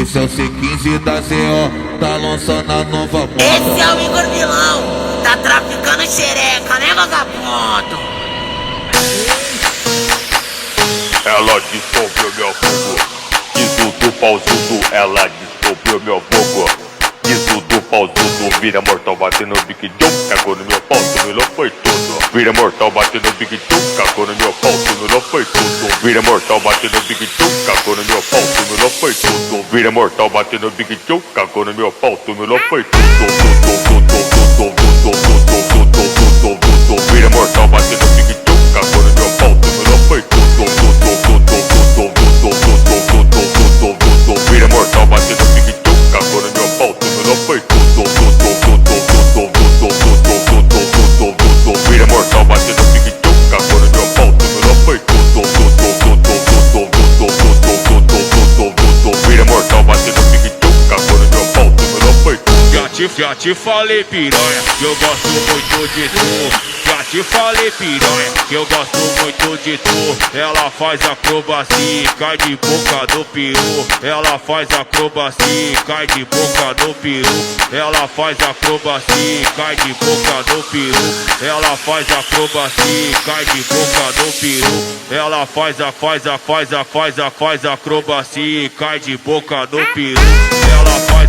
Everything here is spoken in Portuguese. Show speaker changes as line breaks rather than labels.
Esse é o C15 da ZO, tá lançando a nova moda.
Esse é o Igor Vilão, tá traficando xereca, né, vagabundo?
Ela descobriu meu fogo, isso do pausudo. Ela descobriu meu fogo, isso do pausudo. Vira mortal batendo no Big Joe, cagou no meu pau, tudo foi tudo. Vira mortal batendo no Big Joe, cagou no meu pau, tudo foi tudo. Vira mortal batendo no Big Joe, cagou no meu pau, tudo foi tudo. Vira mortal batendo no Big Joe, cagou no meu pau, tudo foi tudo. Vira mortal batendo no Big Joe, cagou no meu pau, tudo foi tudo. Vira mortal batendo no Big Joe, cagou no meu pau, tudo foi tudo. Vira mortal batendo no Big Joe, cagou no meu pau, tudo foi tudo. Vira mortal batendo no Big Joe, cagou no meu pau, tudo foi tudo.
Já te falei, piranha, que eu gosto muito de tu. Já te falei, piranha, que eu gosto muito de tu. Ela faz acrobacia e cai de boca do peru. Ela faz acrobacia e cai de boca do peru. Ela faz acrobacia e cai de boca do peru. Ela faz acrobacia e cai de boca do peru. Ela faz acrobacia e cai de boca do peru. Ela faz